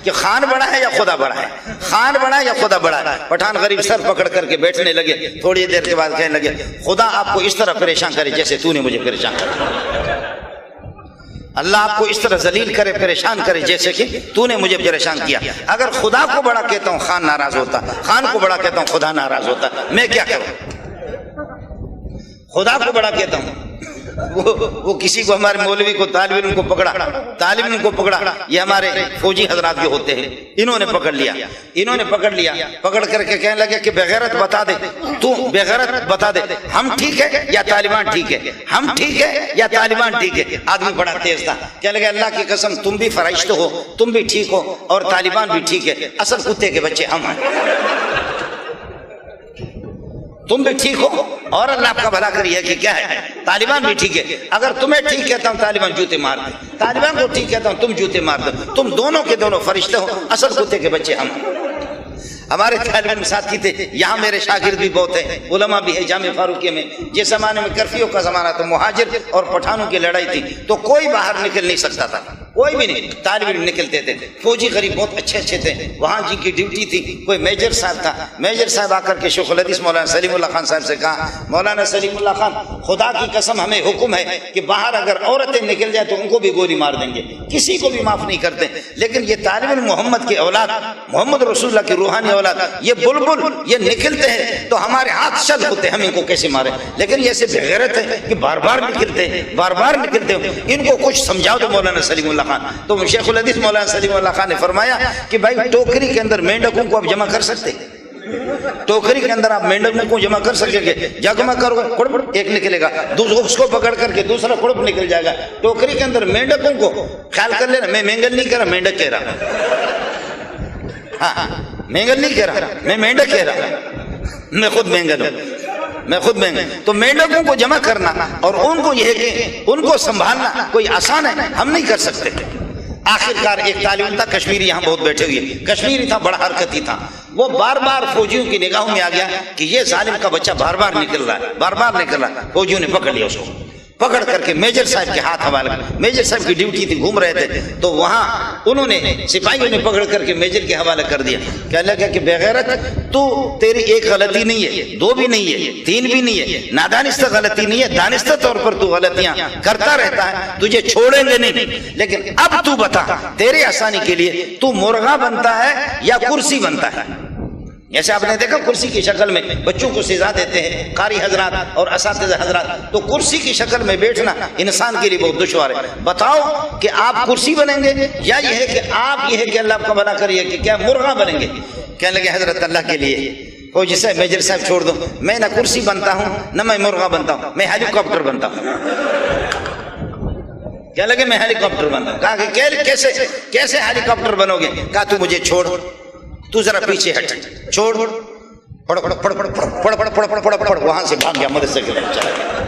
کہ خان بڑا ہے یا خدا بڑا ہے، خان بڑا ہے یا خدا بڑا ہے۔ پٹھان غریب سر پکڑ کر کے بیٹھنے لگے، تھوڑی دیر کے بعد کہنے لگے خدا آپ کو اس طرح پریشان کرے جیسے تو نے مجھے پریشان کرا، اللہ آپ کو اس طرح ذلیل کرے پریشان کرے جیسے کہ تو نے مجھے پریشان کیا۔ اگر خدا کو بڑا کہتا ہوں خان ناراض ہوتا، خان کو بڑا کہتا ہوں خدا ناراض ہوتا، میں کیا کروں؟ خدا کو بڑا کہتا ہوں، وہ کسی کو ہمارے مولوی کو طالب علم کو پکڑا، یہ ہمارے فوجی حضرات جو ہوتے ہیں انہوں نے پکڑ لیا، پکڑ کر کے کہنے لگے کہ بغیرت بتا دے، تو بغیرت بتا دے ہم ٹھیک ہے یا طالبان ٹھیک ہے، ہم ٹھیک ہے یا طالبان ٹھیک ہے۔ آدمی بڑا تیز تھا، کہنے لگے اللہ کی قسم تم بھی فرشتہ ہو، تم بھی ٹھیک ہو اور طالبان بھی ٹھیک ہے، اصل کتے کے بچے ہم ہیں، تم بھی ٹھیک ہو اور اللہ آپ کا بھلا کریے کہ کیا ہے طالبان بھی ٹھیک ہے۔ اگر تمہیں ٹھیک کہتا ہوں طالبان جوتے مار دے، طالبان کو ٹھیک کہتا ہوں تم جوتے مار دو، تم دونوں کے دونوں فرشتے ہو، اصل کتے کے بچے ہم۔ ہمارے طالب علم ساتھی تھے، یہاں میرے شاگرد بھی بہت ہیں، علماء بھی ہے جامعہ فاروقیہ میں۔ جس زمانے میں کرفیو کا زمانہ تھا، مہاجر اور پٹھانوں کی لڑائی تھی تو کوئی باہر نکل نہیں سکتا تھا، کوئی بھی نہیں، طالب علم نکلتے تھے۔ فوجی غریب بہت اچھے تھے، وہاں جن کی ڈیوٹی تھی، کوئی میجر صاحب تھا، میجر صاحب آ کر کے شیخ الحدیث مولانا سلیم اللہ خان صاحب سے کہا مولانا سلیم اللہ خان خدا کی قسم ہمیں حکم ہے کہ باہر اگر عورتیں نکل جائیں تو ان کو بھی گولی مار دیں گے، کسی کو بھی معاف نہیں کرتے، لیکن یہ طالب علم محمد کی اولاد، محمد رسول اللہ کی روحانی اولاد، یہ بلبل یہ نکلتے ہیں تو ہمارے ہاتھ شل ہوتے ہیں، ہم ان کو کیسے مارے؟ لیکن یہ ایسے بغیرت ہے کہ بار بار نکلتے ہیں، ان کو کچھ سمجھاؤ تو مولانا سلیم اللہ خان۔ تو شیخ الحدیث مولانا سلیم اللہ خان نے فرمایا کہ بھائی ٹوکری کے اندر مینڈکوں کو آپ جمع کر سکتے، ٹوکری کے اندر آپ مینڈکوں کو جمع کر سکیں گے، جمع کرو گے کڑپ ایک نکلے گا، اس کو پکڑ کر کے دوسرا کڑپ نکل جائے گا۔ ٹوکری کے اندر مینڈکوں کو خیال کر لینا، میں مینگل نہیں کہہ رہا، مینڈک کہہ رہا، ہاں مینگل نہیں کہہ رہا، میں مینڈک کہہ رہا، میں خود مینگل ہوں، تو مینڈکوں کو جمع کرنا اور ان کو یہ کہ ان کو سنبھالنا کوئی آسان ہے؟ ہم نہیں کر سکتے۔ آخر کار ایک طالب تھا کشمیری، یہاں بہت بیٹھے ہوئے، کشمیری تھا، بڑا حرکتی تھا، وہ بار بار فوجیوں کی نگاہوں میں آ گیا کہ یہ ظالم کا بچہ بار بار نکل رہا ہے، فوجیوں نے پکڑ لیا اس کو، پکڑ کر کے میجر صاحب کے ہاتھ حوالے کر، میجر صاحب کی ڈیوٹی تھی، گھوم رہے تھے، تو وہاں انہوں نے سپاہیوں نے پکڑ کر کے میجر کے حوالے کر دیا۔ کہنے لگا کہ بغیرت تو تیری ایک غلطی نہیں ہے، دو بھی نہیں ہے، تین بھی نہیں ہے، نادانستہ غلطی نہیں ہے، دانستہ طور پر تو غلطیاں کرتا رہتا ہے، تجھے چھوڑیں گے نہیں، لیکن اب تو بتا تیرے آسانی کے لیے تو مرغا بنتا ہے یا کرسی بنتا ہے؟ جیسے آپ نے دیکھا کرسی کی شکل میں بچوں کو سزا دیتے ہیں قاری حضرات اور اساتذہ حضرات، تو کرسی کی شکل میں بیٹھنا انسان کے لیے بہت دشوار ہے۔ بتاؤ کہ آپ کرسی بنیں گے یا یہ ہے کہ آپ یہ ہے کہ اللہ آپ کا بھلا کریے کہ کیا مرغا بنیں گے؟ کہنے لگے حضرت اللہ کے لیے فوجی صاحب میجر صاحب چھوڑ دو، میں نہ کرسی بنتا ہوں نہ میں مرغا بنتا ہوں، میں ہیلی کاپٹر بنتا ہوں۔ کیا لگے میں ہیلی کاپٹر بنتا ہوں؟ کہا کہ کیسے ہیلی کاپٹر بنو گے؟ کہا تو مجھے چھوڑ، تو ذرا پیچھے ہٹ، چھوڑ، پڑ وہاں سے بھاگ گیا، مدرسے کے لیے چلا گیا۔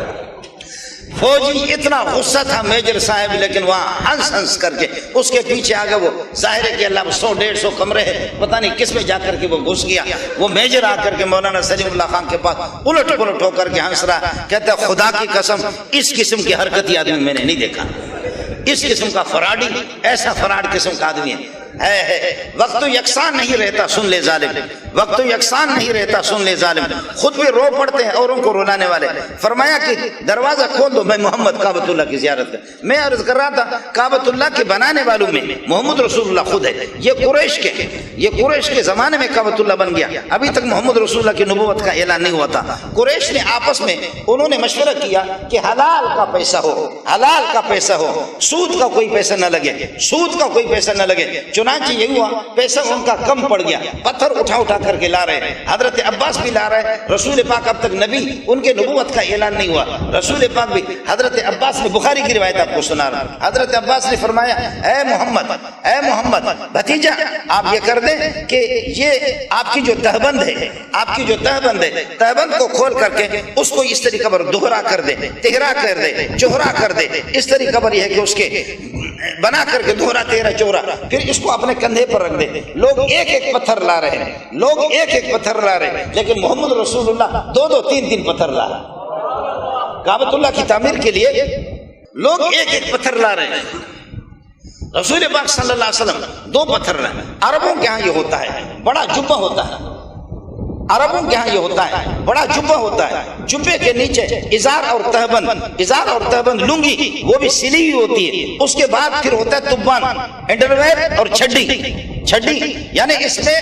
فوجی اتنا غصہ تھا میجر صاحب، لیکن وہاں ہنس کر کے اس کے پیچھے آگے، وہ ظاہر ہے کہ اللہ 100-150 کمرے ہیں، پتہ نہیں کس میں جا کر کے وہ گھس گیا۔ وہ میجر آ کر کے مولانا سلیم اللہ خان کے پاس الٹ پلٹ ہو کر کے ہنس رہا، کہتا ہے خدا کی قسم اس قسم کی حرکتی آدمی میں نے نہیں دیکھا، اس قسم کا فراڈی، ایسا فراڈ قسم کا آدمی ہے۔ وقت تو یکساں نہیں رہتا، سن لے ظالم، وقت تو یکساں نہیں رہتا، سن لے ظالم، خود بھی رو پڑتے ہیں اوروں کو رلانے والے۔ فرمایا کہ دروازہ کھول دو، میں محمد کعبۃ اللہ کی زیارت کر، میں عرض کر رہا تھا کعبۃ اللہ کے بنانے والوں میں محمد رسول اللہ خود ہے، یہ قریش کے زمانے میں کعبۃ اللہ بن گیا، ابھی تک محمد رسول اللہ کی نبوت کا اعلان نہیں ہوا تھا۔ قریش نے آپس میں انہوں نے مشورہ کیا کہ حلال کا پیسہ ہو، حلال کا پیسہ ہو، سود کا کوئی پیسہ نہ لگے، سود کا کوئی پیسہ نہ لگے۔ چنانچہ یہ ہوا پیسہ ان کا کم پڑ گیا، پتھر اٹھا کر کے لا رہے، حضرت عباس بھی لا رہے، رسول پاک اب تک نبی ان کے نبوت کا اعلان نہیں ہوا، رسول پاک بھی، حضرت عباس نے بخاری کی روایت آپ کو سنا رہا، حضرت عباس نے فرمایا اے محمد بھتیجا آپ یہ کر دیں کہ یہ آپ کی جو تہبند ہے، تہبند کو کھول کر کے اس کو اس طریقے پر دوہرا کر دے، تہرا کر دے، چوہرا کر دے، اس طریقے پر یہ ہے کہ اس کے بنا کر کے دوہرا تہرا چوہرا، پھر اس کو اپنے کندھے پر رکھ دے۔ لوگ ایک ایک پتھر لا رہے ہیں، لیکن محمد رسول اللہ 2-2 3-3 پتھر لا رہے ہیں کعبۃ اللہ کی تعمیر کے لیے، لوگ ایک ایک پتھر لا رہے ہیں۔ رسول پاک صلی اللہ علیہ وسلم 2 پتھر رہے. عربوں کے ہاں یہ ہوتا ہے, بڑا جبہ ہوتا ہے. عربوں کے ہاں یہ ہوتا ہے, بڑا جبہ ہوتا ہے. جبے کے نیچے ازار اور تہبند لنگی وہ بھی سلی ہوئی ہوتی ہے. اس کے بعد پھر ہوتا ہے تبان, انڈرویئر اور چھڈی. یعنی اس میں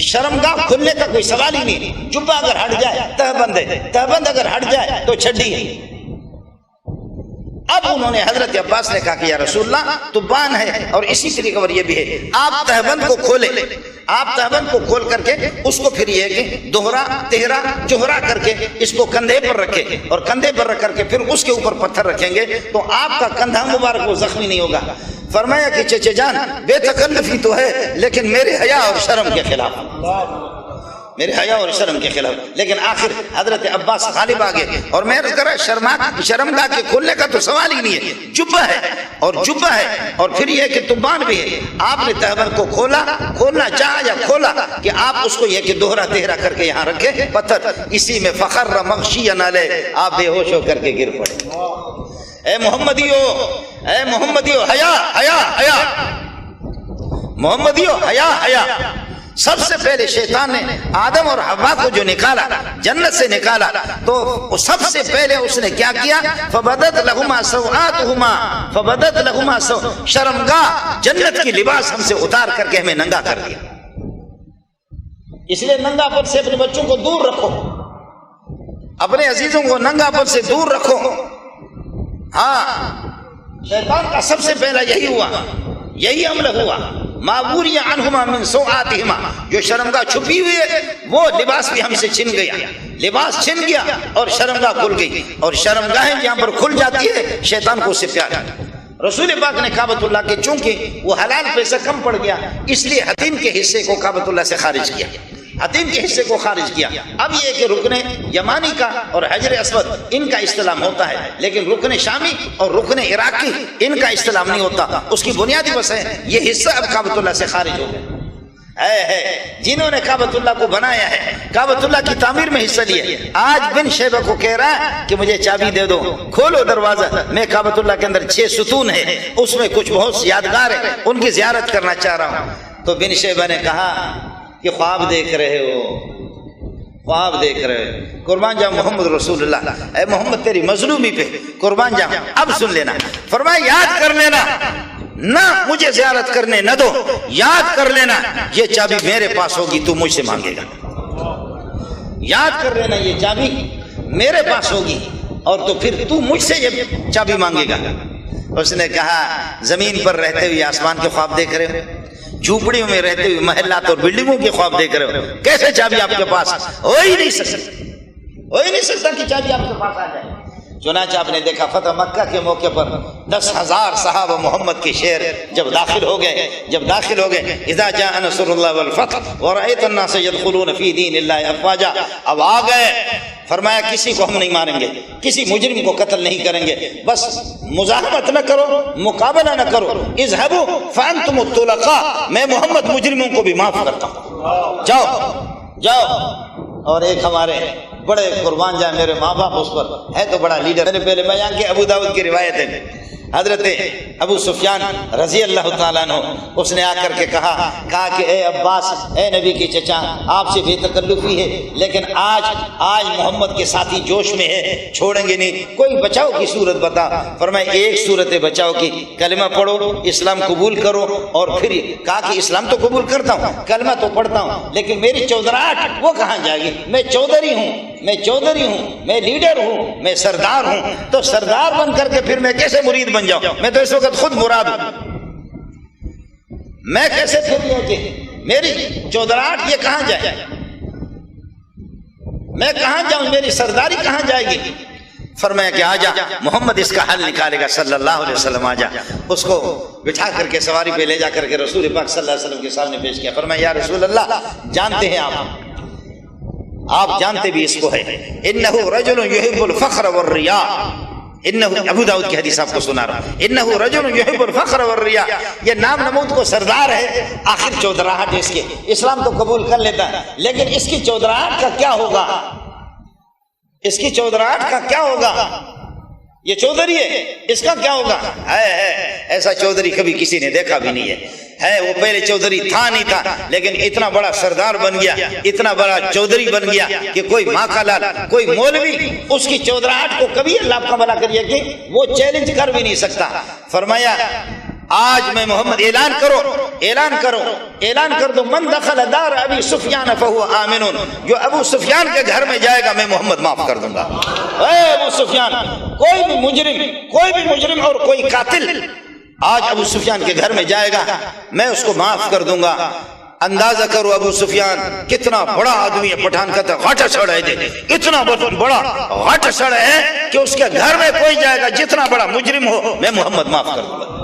شرمگاہ کھلنے کا کوئی سوال ہی نہیں. جبہ اگر ہٹ جائے تہبند ہے, تہبند اگر ہٹ جائے تو چھڈی ہے. اب انہوں نے حضرت عباس نے کہا کہ یا رسول اللہ تبان ہے اور اسی طریقے پر یہ بھی ہے, آپ تہبند کو کھولیں. آپ تہبند کو کھول کر کے اس کو پھر یہ کہ دوہرا تہرا جوہرا کر کے اس کو کندھے پر رکھے, اور کندھے پر رکھ کر کے پھر اس کے اوپر پتھر رکھیں گے تو آپ کا کندھا مبارک وہ زخمی نہیں ہوگا. فرمایا کہ چچے جان بے تکلفی تو ہے لیکن میرے حیا اور شرم کے خلاف, میرے حیا اور شرم کے خلاف. لیکن آخر حضرت عباس غالب آ گئے, اور میں ذرا شرمگاہ کے کھولنے کا تو سوال ہی نہیں ہے. جبہ ہے اور پھر یہ کہ تبان بھی ہے. آپ نے تہبند کو کھولنا چاہا یا کھولا کہ آپ اس کو یہ کہ دوہرا تہرا کر کے یہاں رکھے پتھر. اسی میں فخر مغشی نالے, آپ بے ہوش ہو کر کے گر پڑے. اے محمدیو حیا محمدیو حیا. سب سے پہلے شیطان نے آدم اور حوا کو جو نکالا, جنت سے نکالا, تو سب سے پہلے اس نے کیا کیا؟ فبدت لہما سوآتہما شرمگاہ جنت کی لباس ہم سے اتار کر کے ہمیں ننگا کر دیا. اس لیے ننگا پن سے اپنے بچوں کو دور رکھو, اپنے عزیزوں کو ننگا پن سے دور رکھو. ہاں, شیطان کا سب سے پہلا یہی عمل ہوا. معبوری عنہما من سوآتہما, جو شرمگاہ چھپی ہوئی ہے وہ لباس بھی ہم سے چھن گیا, لباس چھن گیا اور شرمگاہ کھل گئی. اور شرمگاہیں جہاں پر کھل جاتی ہے شیطان کو اس سے پیار. رسول پاک نے کعبۃ اللہ کے چونکہ وہ حلال پیسہ کم پڑ گیا اس لیے حتیم کے حصے کو کعبۃ اللہ سے خارج کیا, حتیم کے حصے کو خارج کیا. اب یہ کہ رکن یمانی کا اور حجر اسود ان کا استلام ہوتا ہے, لیکن رکن شامی اور رکن عراقی ان کا استلام نہیں ہوتا. اس کی بنیادی وجہ ہے یہ حصہ اب کعبۃ اللہ سے خارج ہو گیا ہے. جنہوں نے کعبۃ اللہ کو بنایا ہے, کعبۃ اللہ کی تعمیر میں حصہ لیا, آج بن شیبہ کو کہہ رہا ہے کہ مجھے چابی دے دو, کھولو دروازہ, میں کعبۃ اللہ کے اندر 6 ستون ہے, اس میں کچھ بہت یادگار ہے, ان کی زیارت کرنا چاہ رہا ہوں. تو بن شیبہ نے کہا کہ خواب دیکھ رہے ہو. قربان جاؤں محمد رسول اللہ, اے محمد تیری مظلومی پہ قربان جاؤں. اب سن لینا, فرمایا یاد کر لینا, نہ مجھے زیارت کرنے نہ دو, یاد کر لینا یہ چابی میرے پاس ہوگی تو مجھ سے مانگے گا. یاد کر لینا یہ چابی میرے پاس ہوگی اور تو پھر تو مجھ سے یہ چابی مانگے گا. اس نے کہا زمین پر رہتے ہوئے آسمان کے خواب دیکھ رہے ہو, جھوپڑیوں میں رہتے ہوئے محلات اور بلڈنگوں کے خواب دیکھ رہے ہو, کیسے چابی آپ کے پاس ہو ہی نہیں سکتا کہ چابی آپ کے پاس آ جائے. چنانچہ آپ نے دیکھا فتح مکہ کے موقع پر 10,000 صحابہ محمد کے شہر جب داخل ہو گئے اذا جاء نصر اللہ والفتح ورأيت الناس يدخلون في دين الله افواجا, اب آ گئے. فرمایا کسی کو ہم نہیں ماریں گے, کسی مجرم کو قتل نہیں کریں گے, بس مزاحمت نہ کرو, مقابلہ نہ کرو. اذهبوا فانتم الطلقاء, میں محمد مجرموں کو بھی معاف کرتا ہوں, جاؤ. اور ایک ہمارے بڑے قربان جائے میرے ماں باپ اس پر ہے تو بڑا لیڈر, میرے پہلے بیان کے ابو داؤد کی روایت ہے, حضرت ابو سفیان رضی اللہ تعالیٰ عنہ اس نے آ کر کے کہا کہ اے عباس, اے نبی کے چچا, آپ سے بے تکلفی ہے لیکن آج محمد کے ساتھی جوش میں ہے, چھوڑیں گے نہیں, کوئی بچاؤ کی صورت بتا. فرمایا ایک صورت ہے بچاؤ کی, کلمہ پڑھو, اسلام قبول کرو. اور پھر کہا کہ اسلام تو قبول کرتا ہوں, کلمہ تو پڑھتا ہوں, لیکن میری چودراہٹ وہ کہاں جائے گی؟ میں چودھری ہوں, میں لیڈر ہوں, میں سردار ہوں, تو سردار بن کر کے پھر میں کیسے مرید بن جاؤں؟ میں تو اس وقت خود مراد ہوں, میں کیسے پھر یہ کہ میری چودراہٹ یہ کہاں جائے, میں کہاں جاؤں, میری سرداری کہاں جائے گی؟ فرمایا کہ آجا, محمد اس کا حل نکالے گا صلی اللہ علیہ وسلم. آجا, اس کو بٹھا کر کے سواری پہ لے جا کر کے رسول پاک صلی اللہ علیہ وسلم کے سامنے پیش کیا. فرمایا یا رسول اللہ, جانتے ہیں آپ جانتے بھی اس کو ہے, انہو رجل یحب الفخر والریا, انہو ابو داؤد کی حدیث آپ کو سنا رہا, انہو رجل یحب الفخر والریا, یہ نام نمود کو سردار ہے, آخر چودراہٹ اس کے, اسلام تو قبول کر لیتا ہے لیکن اس کی چودراہٹ کا کیا ہوگا, اس کی چودراہٹ کا کیا ہوگا؟ یہ چودھری ہے, اس کا کیا ہوگا؟ ایسا چودھری کبھی کسی نے دیکھا بھی نہیں ہے وہ پہلے چودھری تھا نہیں تھا لیکن اتنا بڑا سردار بن گیا, اتنا بڑا چودھری بن گیا کہ کوئی ماں کا لال, کوئی مولوی اس کی چودھراہٹ کو کبھی اللہ کا بھلا کریے کہ وہ چیلنج کر بھی نہیں سکتا. فرمایا آج میں محمد اعلان کر دو من دخل دار ابی سفیان فہو آمن, جو ابو سفیان کے گھر میں جائے گا میں محمد معاف کر دوں گا. اے ابو سفیان, کوئی بھی مجرم اور کوئی قاتل آج ابو سفیان کے گھر میں جائے گا میں اس کو معاف کر دوں گا. اندازہ کرو ابو سفیان کتنا بڑا آدمی ہے, پٹھان کہتا ہے غٹ سڑ ہے, اتنا بڑا غٹ سڑ ہے کہ اس کے گھر میں کوئی جائے گا جتنا بڑا مجرم ہو میں محمد معاف کر دوں گا.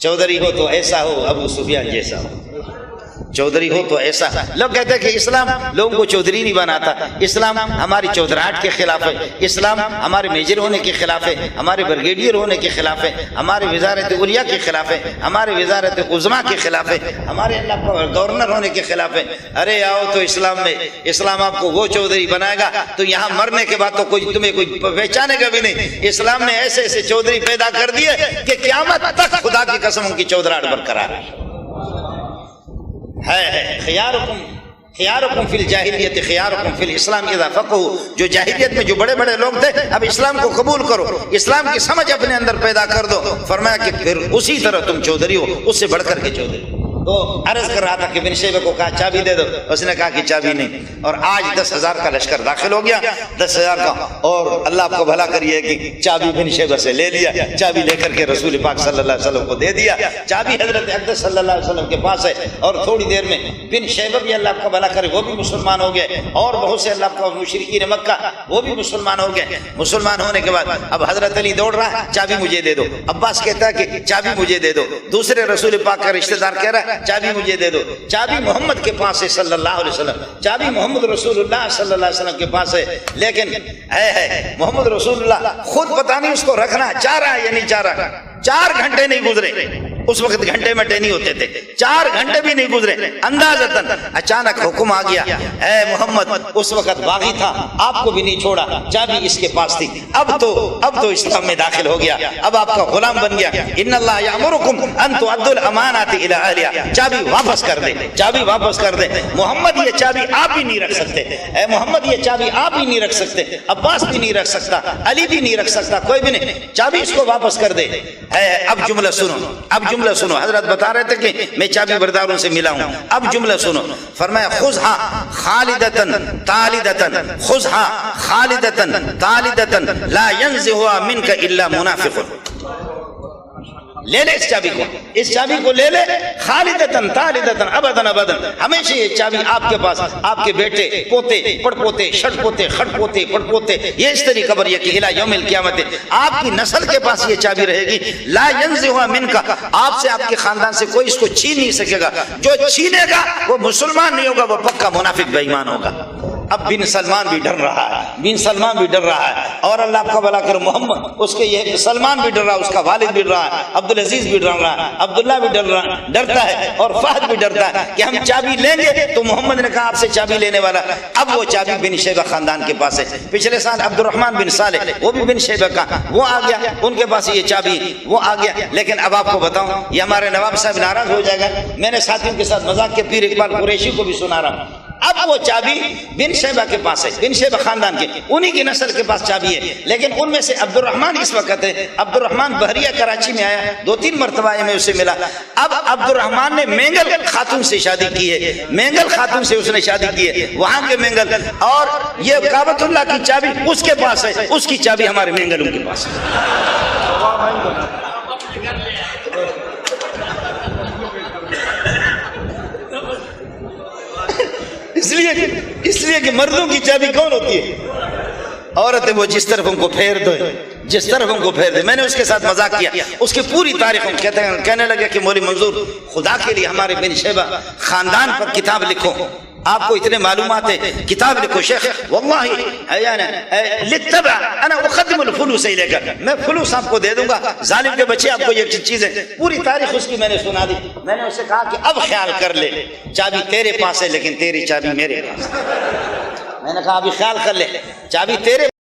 چودھری ہو تو ایسا ہو, ابو سفیان جیسا ہو. چودھری ہو تو ایسا. لوگ کہتے ہیں کہ اسلام لوگوں کو چودھری نہیں بناتا, اسلام ہماری چودھراہٹ کے خلاف ہے, اسلام ہمارے میجر ہونے کے خلاف ہے, ہمارے بریگیڈیئر ہونے کے خلاف ہے, ہمارے وزارت علیہ کے خلاف ہے, ہمارے وزارت عظمیٰ کے خلاف ہے, ہمارے اللہ کا گورنر ہونے کے خلاف ہے. ارے آؤ تو اسلام میں, اسلام آپ کو وہ چودھری بنائے گا تو یہاں مرنے کے بعد تو تمہیں کوئی پہچانے گا بھی نہیں. اسلام نے ایسے ایسے چودھری پیدا کر دیے کہ قیامت تک خدا کی قسم ان کی چودھراہٹ برقرار ہے. خیارکم فی الجاہلیت خیارکم فی الاسلام اذا فقہوا. جو جاہلیت میں جو بڑے بڑے لوگ تھے اب اسلام کو قبول کرو, اسلام کی سمجھ اپنے اندر پیدا کر دو. فرمایا کہ پھر اسی طرح تم چودھری ہو, اس سے بڑھ کر کے چودھری. تو عرض کر رہا تھا کہ بن شیبہ کو کہا چابی دے دو, اس نے کہا کہ چابی نہیں. اور آج 10,000 کا لشکر داخل ہو گیا, 10,000 کا, اور اللہ آپ کو بھلا کریے کہ چابی بن شیبہ سے لے لیا, چابی لے کر کے رسول پاک صلی اللہ علیہ وسلم کو دے دیا. چابی حضرت اقدس صلی اللہ علیہ وسلم کے پاس ہے, اور تھوڑی دیر میں بن شیبہ بھی اللہ آپ کو بھلا کرے وہ بھی مسلمان ہو گئے, اور بہت سے اللہ کا مشرکین مکہ وہ بھی مسلمان ہو گئے. مسلمان ہونے کے بعد اب حضرت علی دوڑ رہا ہے چابی مجھے دے دو, عباس کہتا ہے کہ چابی مجھے دے دو, دوسرے رسول پاک کا رشتہ دار کہہ رہا ہے چابی مجھے دے دو. چابی محمد کے پاس ہے صلی اللہ علیہ وسلم, چابی محمد رسول اللہ صلی اللہ علیہ وسلم کے پاس ہے, لیکن ہے محمد رسول اللہ خود پتہ نہیں اس کو رکھنا چاہ رہا ہے یا نہیں چاہ رہا. 4 گھنٹے نہیں گزرے, اس وقت گھنٹے مٹے نہیں ہوتے تھے, 4 گھنٹے بھی نہیں گزرے, اندازتاً اچانک حکم آ گیا, اے محمد اس وقت باغی تھا, آپ کو بھی نہیں چھوڑا, چابی اس کے پاس تھی, اب تو اسلام میں داخل ہو گیا, اب آپ کا غلام بن گیا. ان اللہ یامرکم ان تؤدوا الامانات الی اہلہا, چابی واپس کر دے, چابی واپس کر دے. محمد یہ چابی آپ ہی نہیں رکھ سکتے, اے محمد یہ چابی آپ ہی نہیں رکھ سکتے, عباس بھی نہیں رکھ سکتا, علی بھی نہیں رکھ سکتا, کوئی بھی نہیں, چابی اس کو واپس کر دے. اب جملہ سنو, حضرت بتا رہے تھے کہ میں چابی برداروں سے ملا ہوں, اب جملہ سنو. فرمایا خذھا خالدتن تالدتن, خذھا خالدتن تالدتن لا ينزعها منك الا منافق. لے لے اس چابی کو لے لے, خالدتن تالدتن ابدن ابدن, ہمیشہ یہ چابی آپ کے پاس, آپ کے بیٹے پوتے پڑ پوتے شٹ پوتے خٹ پوتے پڑ پوتے یہ اس طریقہ پر یہ کہ الی یوم القیامت آپ کی نسل کے پاس یہ چابی رہے گی. لا ینزعها منک, آپ سے آپ کے خاندان سے کوئی اس کو چھین نہیں سکے گا, جو چھینے گا وہ مسلمان نہیں ہوگا, وہ پکا منافق بے ایمان ہوگا. اب بن سلمان بھی ڈر رہا ہے, اور اللہ کا بھلا کر محمد اس کے یہ سلمان بھی ڈر رہا ہے, اس کا والد بھی ڈر رہا ہے, عبدالعزیز بھی ڈر رہا ہے, عبداللہ بھی ڈرتا ہے, اور فہد بھی ڈرتا ہے کہ ہم چابی لیں گے تو محمد نے کہا آپ سے چابی لینے والا. اب وہ چابی بن شیبہ خاندان کے پاس ہے. پچھلے سال عبد الرحمن بن صالح وہ بھی بن شیبہ کا, وہ آ گیا, ان کے پاس یہ چابی وہ آ گیا. لیکن اب آپ کو بتاؤں, یہ ہمارے نواب صاحب ناراض ہو جائے گا, میں نے ساتھیوں کے ساتھ مذاق کے پیر اقبال قریشی کو بھی سنا رہا ہوں. اب وہ چابی بن شیبہ کے پاس ہے, بن شیبہ خاندان کے, انہی کی نسل کے پاس چابی ہے. لیکن ان میں سے عبد الرحمن اس وقت ہے, عبد الرحمن بحریہ کراچی میں آیا, 2-3 مرتبہ میں اسے ملا. اب عبد الرحمن نے مینگل خاتون سے شادی کی ہے, مینگل خاتون سے اس نے شادی کی ہے, وہاں کے مینگل, اور یہ کعبۃ اللہ کی چابی اس کے پاس ہے, اس کی چابی ہمارے مینگلوں کے پاس ہے. اس لیے کہ مردوں کی چابی کون ہوتی ہے؟ عورتیں وہ جس طرف ان کو پھیر دو, جس طرف ان کو پھیر دے. میں نے اس کے ساتھ مذاق کیا, اس کی پوری تاریخ کہنے لگے کہ مولوی منظور خدا کے لیے ہمارے بن شیبہ خاندان پر کتاب لکھو, آپ کو اتنے معلومات ہے, کتاب لکھو. شیخ واللہ لتبع انا اقدم الفلوس الیک, میں فلوس آپ کو دے دوں گا, ظالم کے بچے آپ کو یہ چیزیں, پوری تاریخ اس کی میں نے سنا دی. میں نے اسے کہا کہ اب خیال کر لے, چابی تیرے پاس ہے لیکن تیری چابی میرے پاس ہے. میں نے کہا ابھی خیال کر لے, چابی تیرے